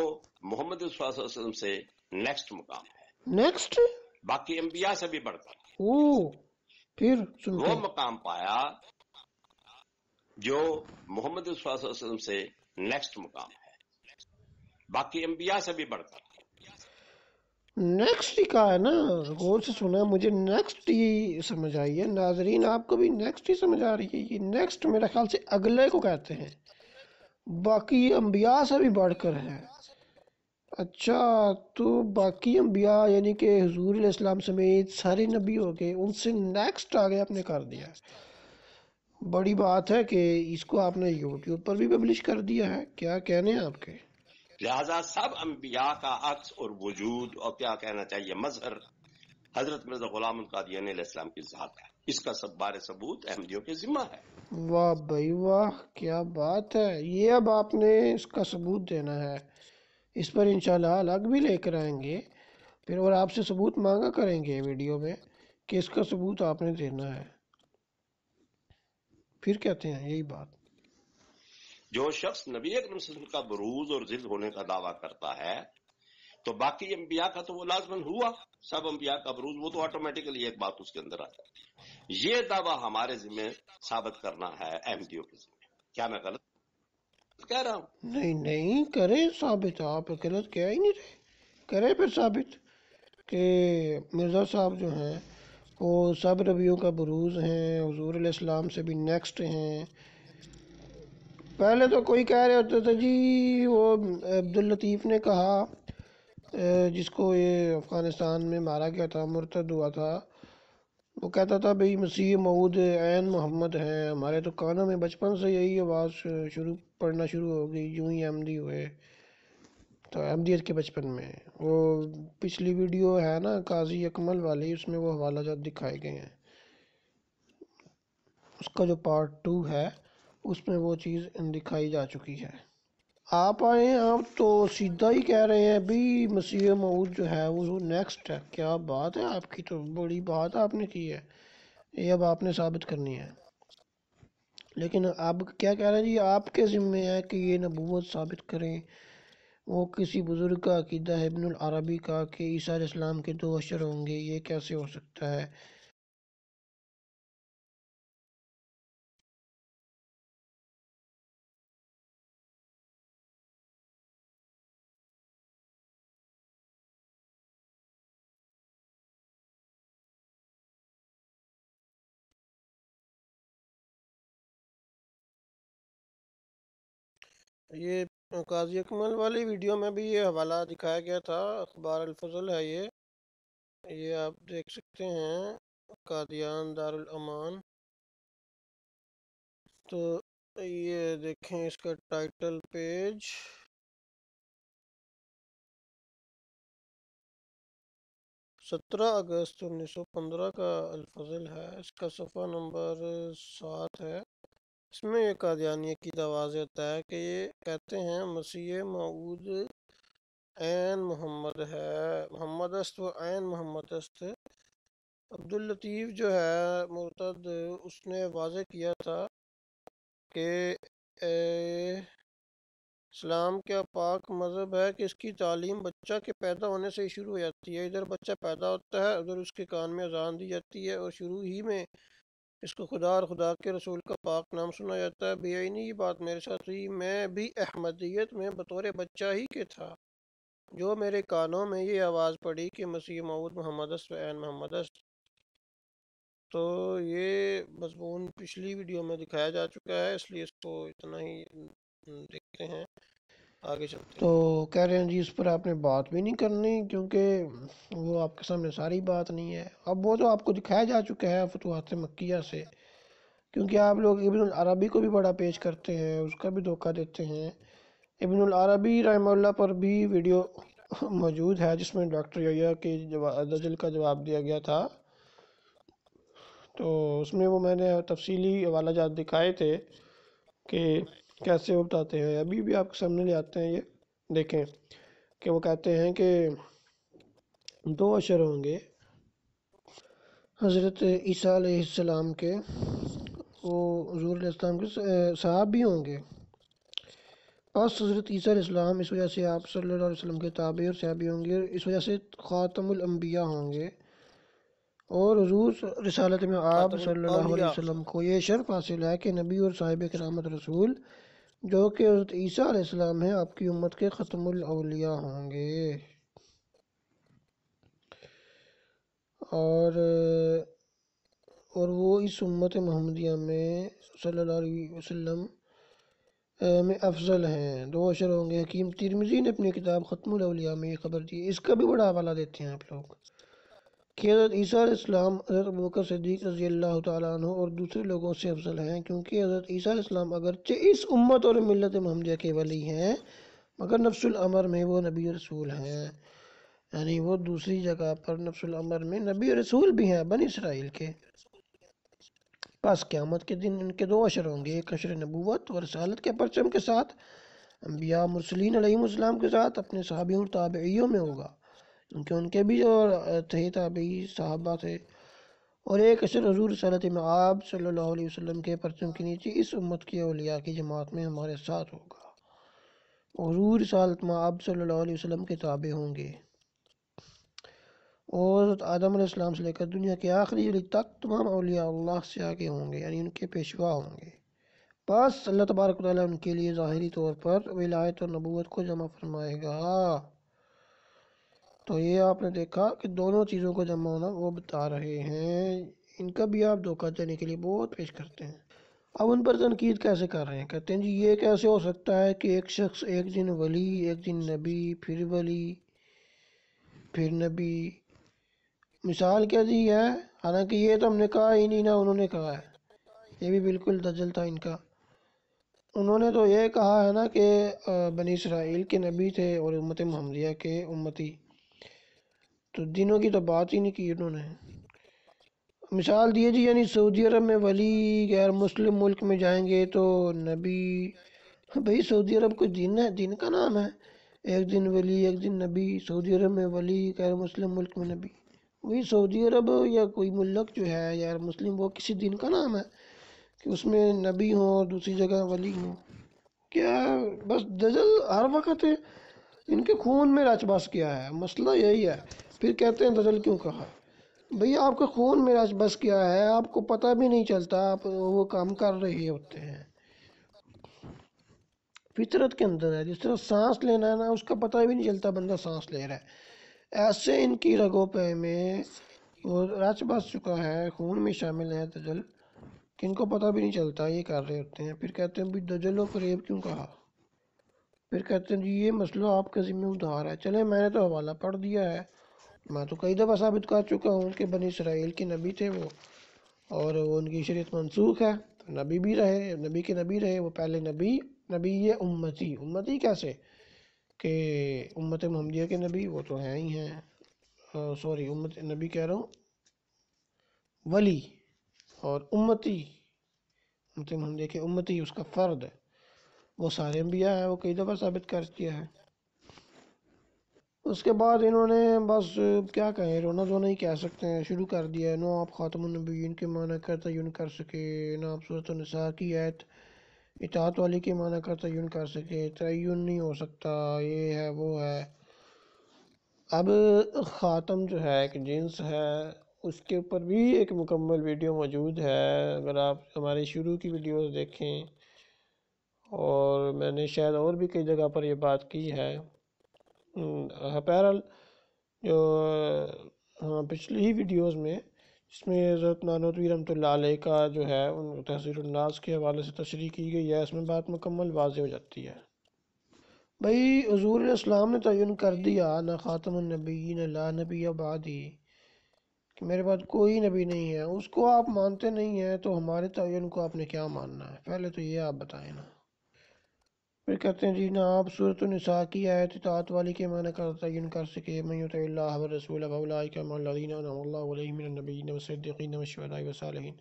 محمد صلی اللہ علیہ وسلم سے نیکسٹ مقام ہے، نیکسٹ، باقی انبیاء سے بھی بڑھ کر او پھر سنتے وہ ہیں۔ مقام پایا جو محمد صلی اللہ علیہ وسلم سے نیکسٹ مقام ہے، باقی انبیاء سے بھی بڑھ کر۔ نیکسٹ ہی کہا ہے نا، غور سے سنا، مجھے نیکسٹ ہی سمجھ آئی ہے، ناظرین آپ کو بھی نیکسٹ ہی سمجھ آ رہی ہے؟ یہ نیکسٹ میرے خیال سے اگلے کو کہتے ہیں، باقی انبیاء سے بھی بڑھ کر ہے۔ اچھا، تو باقی انبیاء یعنی کہ حضور علیہ السلام سمیت سارے نبی ہو گئے، ان سے نیکسٹ آگے آپ نے کر دیا ہے۔ بڑی بات ہے کہ اس کو آپ نے یوٹیوب پر بھی پبلش کر دیا ہے، کیا کہنے ہیں آپ کے؟ لہذا سب انبیاء کا عکس اور وجود اور کیا کہنا چاہیے مظہر حضرت مرزا غلام القادیانی علیہ السلام کی ذات ہے، اس کا سب بار ثبوت احمدیوں کے ذمہ ہے۔ واہ بھائی واہ، کیا بات ہے، یہ اب آپ نے اس کا ثبوت دینا ہے، اس پر انشاءاللہ الگ بھی لے کر آئیں گے پھر، اور آپ سے ثبوت مانگا کریں گے ویڈیو میں کہ اس کا ثبوت آپ نے دینا ہے۔ پھر کہتے ہیں یہی بات، جو شخص نبی اکرم صلی اللہ علیہ وسلم کا بروز اور ذل ہونے کا دعویٰ کرتا ہے تو باقی انبیاء کا تو وہ لازماً ہوا، سب انبیاء کا بروز، وہ تو آٹومیٹیکلی ایک بات اس کے اندر آ جاتی ہے۔ یہ دعویٰ ہمارے ذمہ ثابت کرنا ہے احمدیوں کے ذمہ۔ کیا میں غلط کہہ رہا ہوں؟ نہیں نہیں، کریں ثابت، آپ غلط کہہ ہی نہیں رہے، کریں پھر ثابت کہ مرزا صاحب جو ہیں وہ سب نبیوں کا بروز ہیں، حضور علیہ السلام سے بھی نیکسٹ ہیں۔ پہلے تو کوئی کہہ رہے ہوتے تھے جی، وہ عبداللطیف نے کہا، جس کو یہ افغانستان میں مارا گیا تھا، مرتد ہوا تھا، وہ کہتا تھا بھئی مسیح موعود عین محمد ہیں، ہمارے تو کانوں میں بچپن سے یہی آواز پڑھنا شروع ہو گئی یوں ہی احمدی ہوئے، تو احمدیت کے بچپن میں وہ پچھلی ویڈیو ہے نا قاضی اکمل والی، اس میں وہ حوالہ جات دکھائے گئے ہیں، اس کا جو پارٹ 2 ہے اس میں وہ چیز دکھائی جا چکی ہے۔ آپ آئے ہیں، آپ تو سیدھا ہی کہہ رہے ہیں بھی مسیح موعود جو ہے وہ نیکسٹ ہے، کیا بات ہے آپ کی، تو بڑی بات آپ نے کی ہے، یہ اب آپ نے ثابت کرنی ہے۔ لیکن اب کیا کہہ رہے ہیں جی، آپ کے ذمے ہے کہ یہ نبوت ثابت کریں، وہ کسی بزرگ کا عقیدہ ہے ابن العربی کا کہ عیسیٰ علیہ السلام کے 2 اشر ہوں گے، یہ کیسے ہو سکتا ہے؟ یہ قاضی اکمل والی ویڈیو میں بھی یہ حوالہ دکھایا گیا تھا، اخبار الفضل ہے یہ آپ دیکھ سکتے ہیں، قادیان دارالامان، تو یہ دیکھیں اس کا ٹائٹل پیج، 17 اگست 1915 کا الفضل ہے، اس کا صفحہ نمبر 7 ہے۔ اس میں یہ قادیانی عقیدہ واضح ہوتا ہے کہ یہ کہتے ہیں مسیح موعود عین محمد ہے، محمد است و عین محمد است۔ عبداللطیف جو ہے مرتد، اس نے واضح کیا تھا کہ اسلام کیا پاک مذہب ہے کہ اس کی تعلیم بچہ کے پیدا ہونے سے ہی شروع ہو جاتی ہے۔ ادھر بچہ پیدا ہوتا ہے، ادھر اس کے کان میں اذان دی جاتی ہے اور شروع ہی میں اس کو خدا اور خدا کے رسول کا پاک نام سنا جاتا ہے۔ بے عینی یہ بات میرے ساتھ ہوئی، میں بھی احمدیت میں بطور بچہ ہی کے تھا جو میرے کانوں میں یہ آواز پڑی کہ مسیح موعود محمد است و عین محمد است۔ تو یہ مضمون پچھلی ویڈیو میں دکھایا جا چکا ہے، اس لیے اس کو اتنا ہی دیکھتے ہیں، آگے چلتے ہیں۔ تو کہہ رہے ہیں جی اس پر آپ نے بات بھی نہیں کرنی کیونکہ وہ آپ کے سامنے ساری بات نہیں ہے۔ اب وہ تو آپ کو دکھایا جا چکا ہے فتوحات مکیہ سے، کیونکہ آپ لوگ ابن العربی کو بھی بڑا پیش کرتے ہیں، اس کا بھی دھوکہ دیتے ہیں۔ ابن العربی رحمہ اللہ پر بھی ویڈیو موجود ہے جس میں ڈاکٹر یحییٰ کے دجل کا جواب دیا گیا تھا، تو اس میں وہ میں نے تفصیلی حوالہ جات دکھائے تھے کہ کیسے وہ بتاتے ہیں۔ ابھی بھی آپ کے سامنے لے آتے ہیں، یہ دیکھیں کہ وہ کہتے ہیں کہ 2 اشر ہوں گے حضرت عیسیٰ علیہ السلام کے، وہ حضور علیہ السلام کے صحابی ہوں گے، پس حضرت عیسیٰ علیہ السلام اس وجہ سے آپ صلی اللہ علیہ وسلم کے تابع اور صحابی ہوں گے، اس وجہ سے خاتم الانبیاء ہوں گے، اور حضور رسالت میں آپ صلی اللہ علیہ وسلم کو یہ شرف حاصل ہے کہ نبی اور صاحب کرامت رسول جو کہ حضرت عیسیٰ علیہ السلام ہیں آپ کی امت کے ختم الاولیاء ہوں گے، اور وہ اس امت محمدیہ میں صلی اللہ علیہ وسلم میں افضل ہیں۔ 2 اشر ہوں گے۔ حکیم ترمذی نے اپنی کتاب ختم الاولیاء میں یہ خبر دی۔ اس کا بھی بڑا حوالہ دیتے ہیں آپ لوگ کہ حضرت عیسیٰ علیہ السلام حضرت ابوبکر صدیق رضی اللہ تعالیٰ عنہ اور دوسرے لوگوں سے افضل ہیں، کیونکہ حضرت عیسیٰ علیہ السلام اگرچہ اس امت اور ملت محمدیہ کے ولی ہیں مگر نفس الامر میں وہ نبی و رسول ہیں، یعنی وہ دوسری جگہ پر نفس الامر میں نبی و رسول بھی ہیں بنی اسرائیل کے۔ پس قیامت کے دن ان کے 2 اشر ہوں گے، ایک اشر نبوت و رسالت کے پرچم کے ساتھ انبیاء مرسلین علیہ السلام کے ساتھ اپنے صحابیوں اور تابعیوں میں ہوگا، کیونکہ ان کے بھی جو تھے تابعی صحابہ تھے، اور ایک اشر حضور رسالت میں آپ صلی اللہ علیہ وسلم کے پرچم کے نیچے اس امت کی اولیاء کی جماعت میں ہمارے ساتھ ہوگا، حضور رسالت میں آپ صلی اللہ علیہ وسلم کے تابع ہوں گے، اور حضرت آدم علیہ السلام سے لے کر دنیا کے آخری ولی تک تمام اولیاء اللہ سے آگے ہوں گے، یعنی ان کے پیشوا ہوں گے۔ بس اللہ تبارک و تعالیٰ ان کے لیے ظاہری طور پر ولایت اور نبوت کو جمع فرمائے گا۔ تو یہ آپ نے دیکھا کہ دونوں چیزوں کو جمع ہونا وہ بتا رہے ہیں، ان کا بھی آپ دھوکہ دینے کے لیے بہت پیش کرتے ہیں۔ اب ان پر تنقید کیسے کر رہے ہیں، کہتے ہیں جی یہ کیسے ہو سکتا ہے کہ ایک شخص ایک دن ولی، ایک دن نبی، پھر ولی، پھر نبی، مثال کیا دی ہے، حالانکہ یہ تو ہم نے کہا ہی نہیں، نہ انہوں نے کہا ہے، یہ بھی بالکل دجل تھا ان کا۔ انہوں نے تو یہ کہا ہے نا کہ بنی اسرائیل کے نبی تھے اور امت محمدیہ کے امتی، تو دنوں کی تو بات ہی نہیں کی انہوں نے۔ مثال دیے جی، یعنی سعودی عرب میں ولی غیر مسلم ملک میں جائیں گے تو نبی، بھئی سعودی عرب کوئی دن ہے، دن کا نام ہے، ایک دن ولی ایک دن نبی، سعودی عرب میں ولی غیر مسلم ملک میں نبی، وہی سعودی عرب یا کوئی ملک جو ہے غیر مسلم وہ کسی دن کا نام ہے کہ اس میں نبی ہوں اور دوسری جگہ ولی ہوں؟ کیا بس دجل ہر وقت ان کے خون میں رچ بس کیا ہے، مسئلہ یہی ہے۔ پھر کہتے ہیں دجل کیوں کہا، بھئی آپ کے خون میں رچ بس کیا ہے، آپ کو پتہ بھی نہیں چلتا آپ وہ کام کر رہے ہوتے ہیں، فطرت کے اندر ہے، جس طرح سانس لینا ہے نا اس کا پتہ بھی نہیں چلتا بندہ سانس لے رہا ہے، ایسے ان کی رگوں پہ میں وہ رچ بس چکا ہے، خون میں شامل ہے دجل، کہ ان کو پتہ بھی نہیں چلتا یہ کر رہے ہوتے ہیں۔ پھر کہتے ہیں بھی دجل و فریب کیوں کہا، پھر کہتے ہیں جی یہ مسئلہ آپ کا ذمہ ادھار ہے۔ چلے میں نے تو حوالہ پڑھ دیا ہے، میں تو کئی دفعہ ثابت کر چکا ہوں کہ بنی اسرائیل کے نبی تھے وہ، اور وہ ان کی شریعت منسوخ ہے، نبی بھی رہے، نبی کے نبی رہے، وہ پہلے نبی یہ امتی کیسے کہ امت محمدیہ کے نبی وہ تو ہیں ہی ہیں، سوری امت نبی کہہ رہا ہوں، ولی، اور امتی، امتی محمدیہ کے امتی اس کا فرد ہے، وہ سارے انبیاء ہیں، وہ کئی دفعہ ثابت کر دیا ہے۔ اس کے بعد انہوں نے بس کیا کہیں، رونا دھونا ہی کہہ سکتے ہیں، شروع کر دیا ہے، نو آپ خاتم النبیین کے معنی کا تعین کر سکے، نہ آپ صورت النساء کی آیت اطاعت والی کے معنی کا تعین کر سکے، تعین نہیں ہو سکتا، یہ ہے وہ ہے۔ اب خاتم جو ہے ایک جنس ہے، اس کے اوپر بھی ایک مکمل ویڈیو موجود ہے، اگر آپ ہماری شروع کی ویڈیوز دیکھیں، اور میں نے شاید اور بھی کئی جگہ پر یہ بات کی ہے۔ بہرحال جو پچھلی ہی ویڈیوز میں، جس میں حضرت نانوتوی رحمۃ اللہ علیہ کا جو ہے ان تحصیل الناس کے حوالے سے تشریح کی گئی ہے، اس میں بات مکمل واضح ہو جاتی ہے۔ بھئی حضور علیہ السلام نے تعین کر دیا، نہ خاتم النبیین لا نبی بعدی، کہ میرے بعد کوئی نبی نہیں ہے، اس کو آپ مانتے نہیں ہیں تو ہمارے تعین کو آپ نے کیا ماننا ہے؟ پہلے تو یہ آپ بتائیں نا۔ پھر کہتے ہیں جی نہ آپ صورت النساء کی آیت اطاعت والی کے معنی کا تعین کر سکے، من یطع اللہ والرسول فاولئک مع الذین انعم اللہ علیہم من النبیین والصدیقین والشہداء والصالحین۔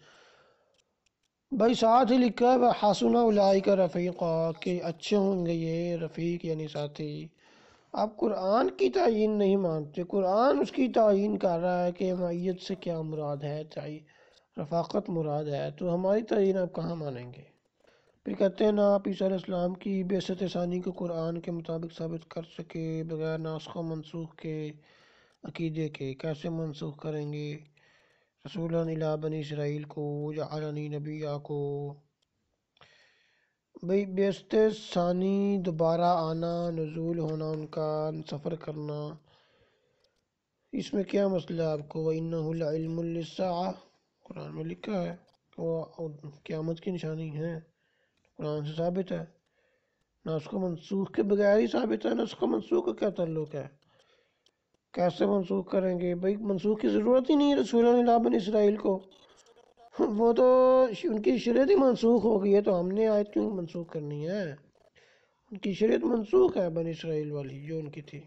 بھائی ساتھ ہی لکھا ہے وحسن اولئک رفیقا، کہ اچھے ہوں گے یہ رفیق یعنی ساتھی۔ آپ قرآن کی تعین نہیں مانتے، قرآن اس کی تعین کر رہا ہے کہ معیت سے کیا مراد ہے، رفاقت مراد ہے، تو ہماری تعین آپ کہاں مانیں گے؟ پھر کہتے ہیں نہ آپ عیسیٰ علیہ السلام کی بعثت ثانی کو قرآن کے مطابق ثابت کر سکے بغیر ناسخ و منسوخ کے عقیدے کے، کیسے منسوخ کریں گے؟ رسولاً الی بنی اسرائیل کو، جعلنی نبیہ کو۔ بھئی بعثت ثانی دوبارہ آنا، نزول ہونا ان کا، سفر کرنا، اس میں کیا مسئلہ ہے آپ کو؟ وَإِنَّهُ لَعِلْمٌ لِلسَّاعَةِ، قرآن میں لکھا ہے وہ قیامت کی نشانی ہے، قرآن سے ثابت ہے، ناسخ و منسوخ کے بغیر ہی ثابت ہے۔ ناسخ و منسوخ کا کیا تعلق ہے؟ کیسے منسوخ کریں گے؟ بھئی منسوخ کی ضرورت ہی نہیں ہے رسولاً الی بنی اسرائیل کو، وہ تو ان کی شریعت ہی منسوخ ہو گئی ہے، تو ہم نے آیت کیوں منسوخ کرنی ہے؟ ان کی شریعت منسوخ ہے بنی اسرائیل والی جو ان کی تھی،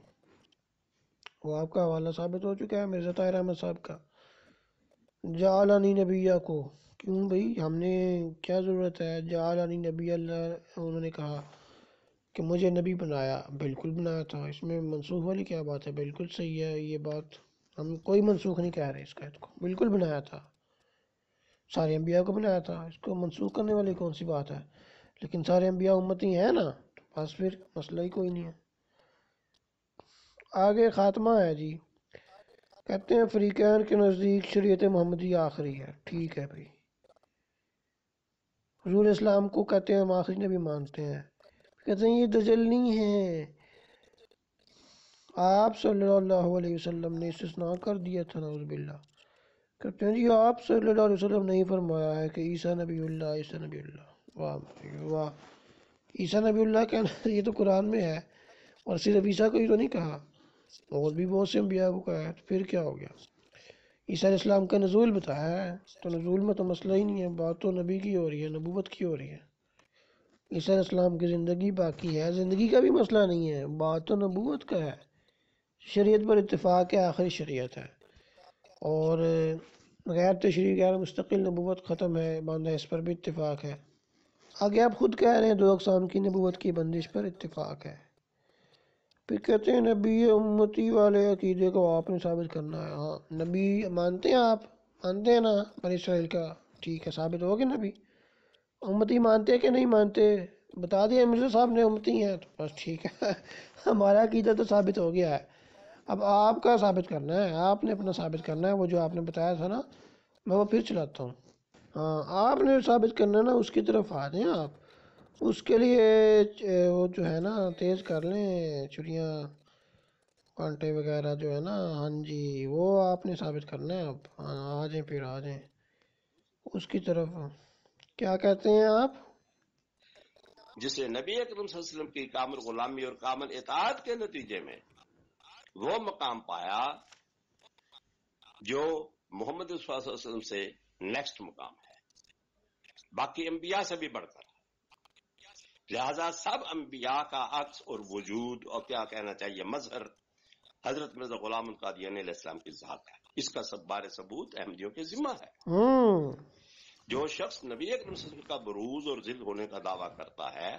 وہ آپ کا حوالہ ثابت ہو چکا ہے مرزا طاہر احمد صاحب کا۔ جعلنی نبیہ کو کیوں بھئی، ہم نے کیا ضرورت ہے؟ جعلنی نبی، اللہ انہوں نے کہا کہ مجھے نبی بنایا، بالکل بنایا تھا، اس میں منسوخ والی کیا بات ہے؟ بالکل صحیح ہے یہ بات، ہم کوئی منسوخ نہیں کہہ رہے اس کا، کو بالکل بنایا تھا، سارے انبیاء کو بنایا تھا، اس کو منسوخ کرنے والی کون سی بات ہے؟ لیکن سارے انبیاء امتی ہیں نا، بس پھر مسئلہ ہی کوئی نہیں ہے۔ آگے خاتمہ ہے جی، کہتے ہیں فریقین کے نزدیک شریعت محمدی آخری ہے، ٹھیک ہے بھائی، حضور اسلام کو کہتے ہیں ہم آخری نبی مانتے ہیں، کہتے ہیں یہ تجلی ہیں، آپ صلی اللہ علیہ وسلم نے استثناء کر دیا تھا، نعوذ باللہ، کہتے ہیں جی آپ صلی اللہ علیہ وسلم نے ہی فرمایا ہے کہ عیسیٰ نبی اللہ، عیسیٰ نبی اللہ، واہ واہ، عیسیٰ نبی اللہ کہنا یہ تو قرآن میں ہے، اور صرف عیسیٰ کو ہی تو نہیں کہا، اور بھی بہت سے انبیاء کو کہا ہے، تو پھر کیا ہو گیا؟ عیسیٰ علیہ السلام کا نزول بتایا ہے، تو نزول میں تو مسئلہ ہی نہیں ہے، بات تو نبی کی ہو رہی ہے، نبوت کی ہو رہی ہے۔ عیسیٰ علیہ السلام کی زندگی باقی ہے، زندگی کا بھی مسئلہ نہیں ہے، بات تو نبوت کا ہے، شریعت پر اتفاق ہے، آخری شریعت ہے، اور غیر تشریع غیر مستقل نبوت ختم ہے، باندھا اس پر بھی اتفاق ہے۔ آگے آپ خود کہہ رہے ہیں دو اقسام کی نبوت کی بندش پر اتفاق ہے۔ پھر کہتے ہیں نبی امتی والے عقیدے کو آپ نے ثابت کرنا ہے، ہاں نبی مانتے ہیں، آپ مانتے ہیں نا بنی اسرائیل کا، ٹھیک ہے ثابت ہو گیا نبی، امتی مانتے کہ نہیں مانتے؟ بتا دیا مرزا صاحب نے امتی ہیں، تو بس ٹھیک ہے ہمارا عقیدہ تو ثابت ہو گیا ہے، اب آپ کا ثابت کرنا ہے، آپ نے اپنا ثابت کرنا ہے، وہ جو آپ نے بتایا تھا نا میں وہ پھر چلاتا ہوں، ہاں آپ نے ثابت کرنا ہے نا، اس کی طرف آ جائیں آپ، اس کے لیے وہ جو ہے نا تیز کر لیں چھریاں کانٹے وغیرہ جو ہے نا، ہاں جی وہ آپ نے ثابت کرنا ہے، اب ہاں آ جائیں، پھر آ جائیں اس کی طرف۔ کیا کہتے ہیں آپ؟ جسے نبی اکرم صلی اللہ علیہ وسلم کی کامل غلامی اور کامل اطاعت کے نتیجے میں وہ مقام پایا جو محمد صلی اللہ علیہ وسلم سے نیکسٹ مقام ہے، باقی انبیاء سے بھی بڑھ کر، لہذا سب انبیاء کا عکس اور وجود اور کیا کہنا چاہیے مظہر حضرت مرزا غلام القادیانی علیہ السلام کی ذات ہے. اس کا سب بار ثبوت احمدیوں کے ذمہ ہے. جو شخص نبی اکرم صلی اللہ علیہ وسلم کا بروز اور ذل ہونے کا دعویٰ کرتا ہے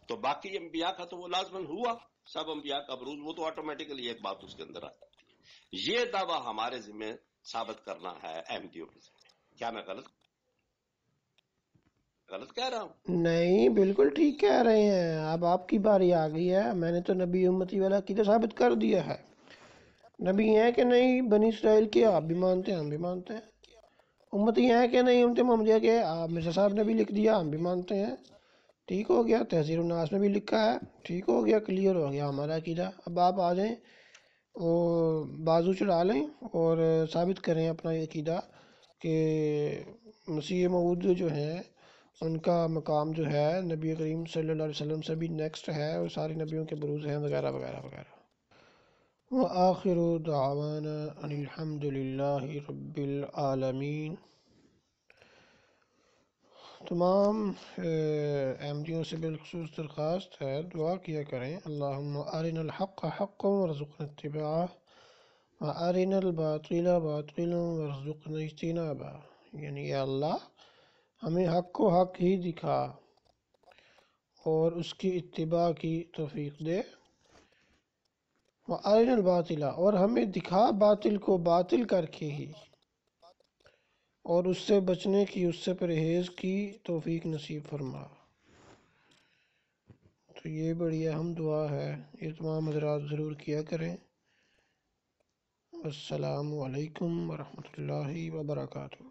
تو باقی انبیاء کا تو وہ لازماً ہوا، سب انبیاء کا بروز، وہ تو آٹومیٹکلی ایک بات اس کے اندر آ جاتی ہے. یہ دعویٰ ہمارے ذمہ ثابت کرنا ہے احمدیوں کے ذمہ. کیا میں غلط کہہ رہا ہوں؟ نہیں، بالکل ٹھیک کہہ رہے ہیں. اب آپ کی باری آ گئی ہے. میں نے تو نبی امتی والا عقیدہ ثابت کر دیا ہے. نبی ہیں کہ نہیں بنی اسرائیل کے، آپ بھی مانتے ہیں ہم بھی مانتے ہیں. امتی ہیں کہ نہیں امت محمدیہ کے، آپ مرزا صاحب نے بھی لکھ دیا، ہم بھی مانتے ہیں. ٹھیک ہو گیا. تحذیر الناس میں بھی لکھا ہے. ٹھیک ہو گیا، کلیئر ہو گیا ہمارا عقیدہ. اب آپ آ جائیں اور بازو چڑھا لیں اور ثابت کریں اپنا یہ عقیدہ کہ مسیح موعود جو ہیں ان کا مقام جو ہے نبی کریم صلی اللہ علیہ وسلم سے بھی نیکسٹ ہے اور سارے نبیوں کے بروز ہیں وغیرہ وغیرہ وغیرہ. وآخر دعوانا ان الحمد للہ رب العالمین. تمام احمدیوں سے بالخصوص درخواست ہے دعا کیا کریں اللہم ارنا الحق حقا ورزقنا اتباعہ وارنا الباطل باطلا وارزقنا اجتنابہ. یعنی اے اللہ ہمیں حق کو حق ہی دکھا اور اس کی اتباع کی توفیق دے، وارنا الباطل اور ہمیں دکھا باطل کو باطل کر کے ہی، اور اس سے بچنے کی، اس سے پرہیز کی توفیق نصیب فرما. تو یہ بڑی اہم دعا ہے، یہ تمام حضرات ضرور کیا کریں. السلام علیکم ورحمۃ اللہ وبرکاتہ.